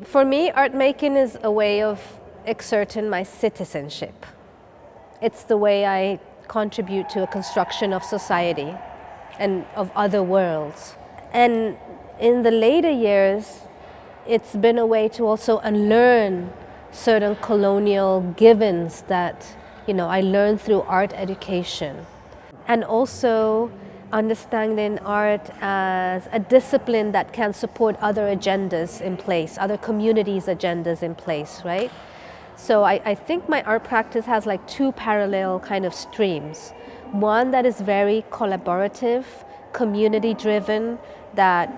For me, art making is a way of exerting my citizenship. It's the way I contribute to a construction of society and of other worlds. And in the later years, it's been a way to also unlearn certain colonial givens that, I learned through art education. And also understanding art as a discipline that can support other agendas in place, other communities' agendas in place, right? So I think my art practice has like two parallel kind of streams. One that is very collaborative, community-driven, that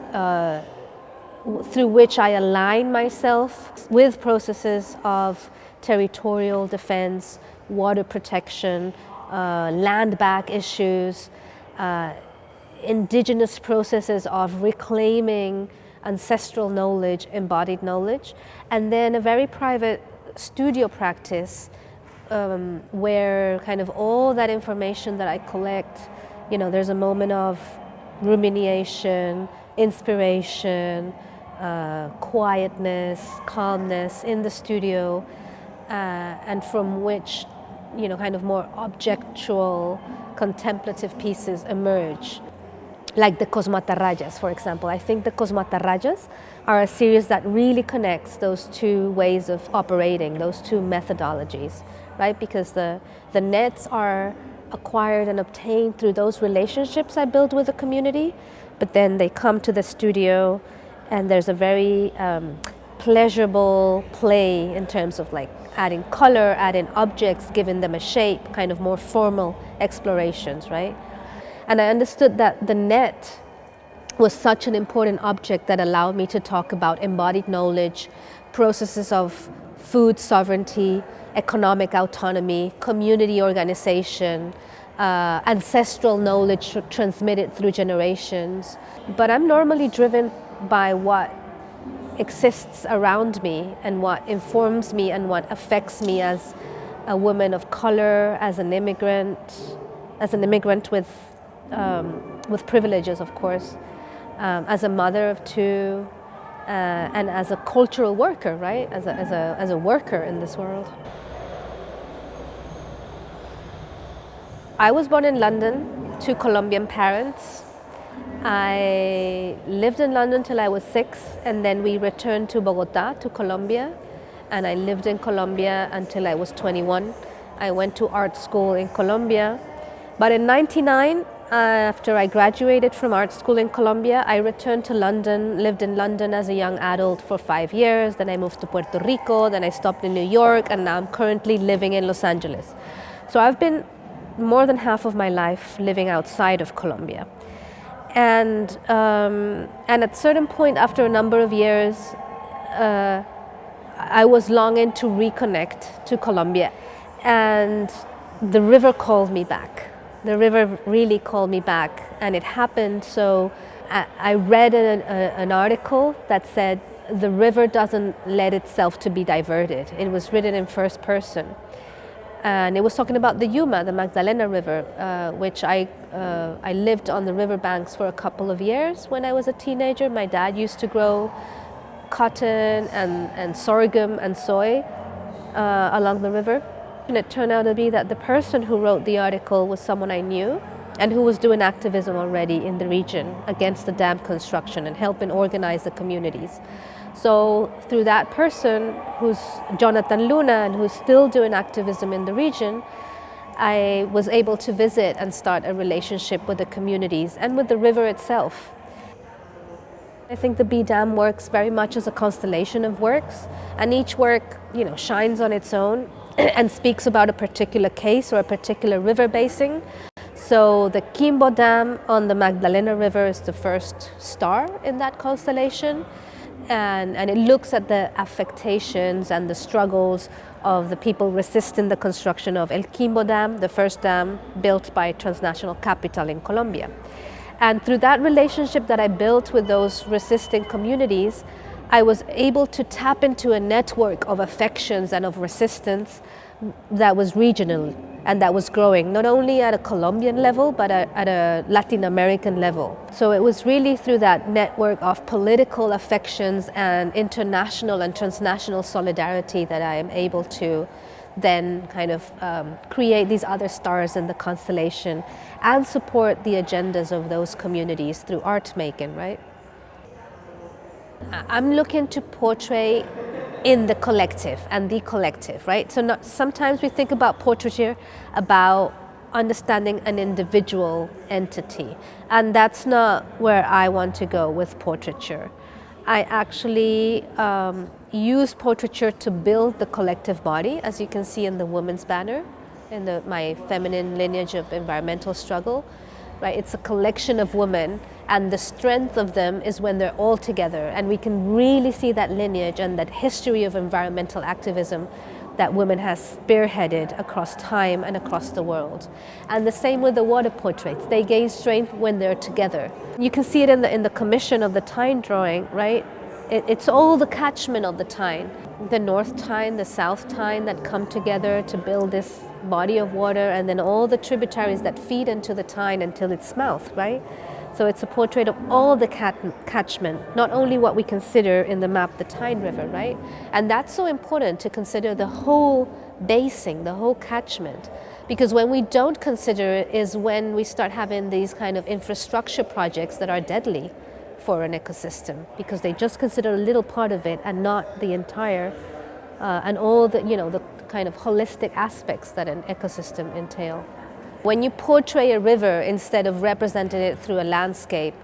through which I align myself with processes of territorial defense, water protection, land back issues, indigenous processes of reclaiming ancestral knowledge, embodied knowledge, and then a very private studio practice where kind of all that information that I collect, there's a moment of rumination, inspiration, quietness, calmness in the studio, and from which, kind of more objectual, contemplative pieces emerge. Like the Cosmatarrayas, for example. I think the Cosmatarrayas are a series that really connects those two ways of operating, those two methodologies, right? Because the nets are acquired and obtained through those relationships I build with the community, but then they come to the studio and there's a very pleasurable play in terms of like adding color, adding objects, giving them a shape, kind of more formal explorations, right? And I understood that the net was such an important object that allowed me to talk about embodied knowledge, processes of food sovereignty, economic autonomy, community organization, ancestral knowledge transmitted through generations. But I'm normally driven by what exists around me and what informs me and what affects me as a woman of color, as an immigrant with privileges, of course, as a mother of two, and as a cultural worker, right? As a worker in this world. I was born in London to Colombian parents. I lived in London till I was 6, and then we returned to Bogota, to Colombia, and I lived in Colombia until I was 21. I went to art school in Colombia, but in '99, after I graduated from art school in Colombia, I returned to London, lived in London as a young adult for 5 years, then I moved to Puerto Rico, then I stopped in New York, and now I'm currently living in Los Angeles. So I've been more than half of my life living outside of Colombia. And at a certain point, after a number of years, I was longing to reconnect to Colombia. And the river called me back. The river really called me back, and it happened. So I read an article that said, the river doesn't let itself to be diverted. It was written in first person. And it was talking about the Yuma, the Magdalena River, which I lived on the riverbanks for a couple of years when I was a teenager. My dad used to grow cotton and sorghum and soy along the river. And it turned out to be that the person who wrote the article was someone I knew and who was doing activism already in the region against the dam construction and helping organize the communities. So through that person, who's Jonathan Luna, and who's still doing activism in the region, I was able to visit and start a relationship with the communities and with the river itself. I think the Bee Dam works very much as a constellation of works, and each work, shines on its own and speaks about a particular case or a particular river basin. So the Quimbo Dam on the Magdalena River is the first star in that constellation. And it looks at the affectations and the struggles of the people resisting the construction of El Quimbo Dam, the first dam built by transnational capital in Colombia. And through that relationship that I built with those resisting communities, I was able to tap into a network of affections and of resistance that was regional, and that was growing not only at a Colombian level but at a Latin American level. So it was really through that network of political affections and international and transnational solidarity that I am able to then kind of create these other stars in the constellation and support the agendas of those communities through art making, right? I'm looking to portray in the collective and the collective, right? So sometimes we think about portraiture about understanding an individual entity, and that's not where I want to go with portraiture. I actually use portraiture to build the collective body, as you can see in the women's banner, in my feminine lineage of environmental struggle. Right? It's a collection of women, and the strength of them is when they're all together, and we can really see that lineage and that history of environmental activism that women has spearheaded across time and across the world. And the same with the water portraits. They gain strength when they're together. You can see it in the commission of the Tyne drawing, right? It's all the catchment of the Tyne, the North Tyne, the South Tyne that come together to build this body of water, and then all the tributaries that feed into the Tyne until its mouth, right? So it's a portrait of all the catchment, not only what we consider in the map the Tyne River, right? And that's so important to consider the whole basin, the whole catchment. Because when we don't consider it is when we start having these kind of infrastructure projects that are deadly for an ecosystem, because they just consider a little part of it and not the entire, and all the, the kind of holistic aspects that an ecosystem entail. When you portray a river instead of representing it through a landscape,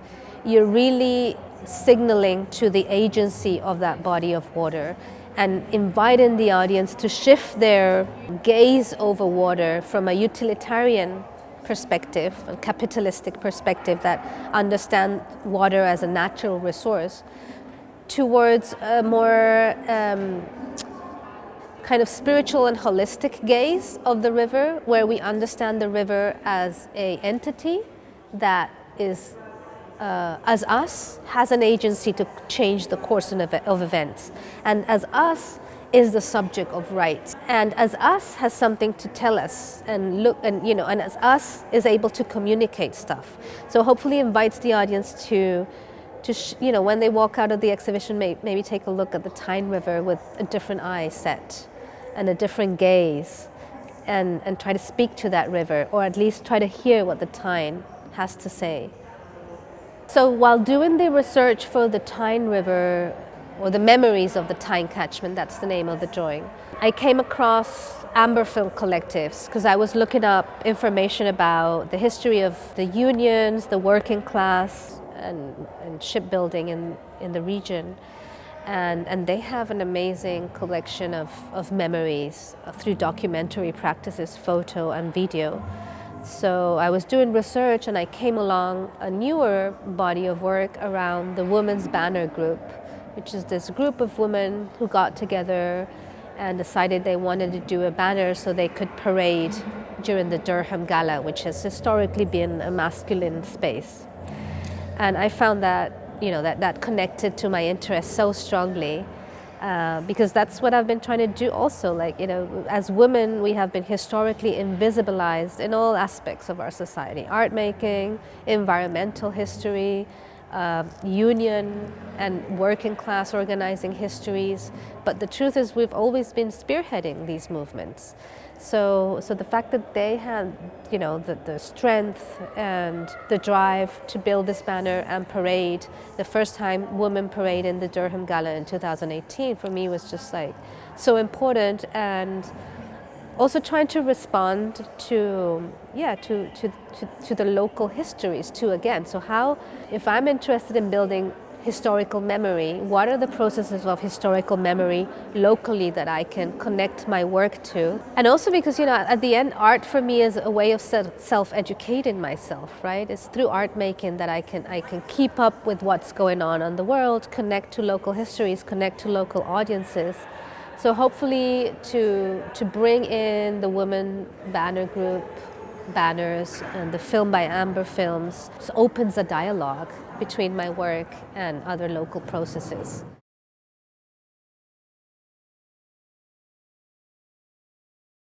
you're really signaling to the agency of that body of water and inviting the audience to shift their gaze over water from a utilitarian perspective, a capitalistic perspective that understands water as a natural resource, towards a more kind of spiritual and holistic gaze of the river, where we understand the river as an entity that is, as us, has an agency to change the course of events, and as us is the subject of rights, and as us has something to tell us and look, and and as us is able to communicate stuff. So hopefully invites the audience to when they walk out of the exhibition, maybe take a look at the Tyne River with a different eye set and a different gaze, and try to speak to that river, or at least try to hear what the Tyne has to say. So while doing the research for the Tyne River, or the memories of the Tyne catchment, that's the name of the drawing, I came across amber film collectives because I was looking up information about the history of the unions, the working class, and shipbuilding in the region. And they have an amazing collection of memories through documentary practices, photo and video. So I was doing research, and I came along a newer body of work around the Women's Banner Group, which is this group of women who got together and decided they wanted to do a banner so they could parade during the Durham Gala, which has historically been a masculine space. And I found that that connected to my interest so strongly, because that's what I've been trying to do also. As women, we have been historically invisibilized in all aspects of our society: art making, environmental history, union and working class organizing histories. But the truth is, we've always been spearheading these movements. So the fact that they had, the strength and the drive to build this banner and parade, the first time women parade in the Durham Gala in 2018, for me was just so important, and also trying to respond to the local histories too again. So how, if I'm interested in building historical memory, what are the processes of historical memory locally that I can connect my work to? And also because, at the end, art for me is a way of self-educating myself, right? It's through art making that I can keep up with what's going on in the world, connect to local histories, connect to local audiences. So hopefully to bring in the Women Banner Group banners and the film by Amber Films opens a dialogue between my work and other local processes.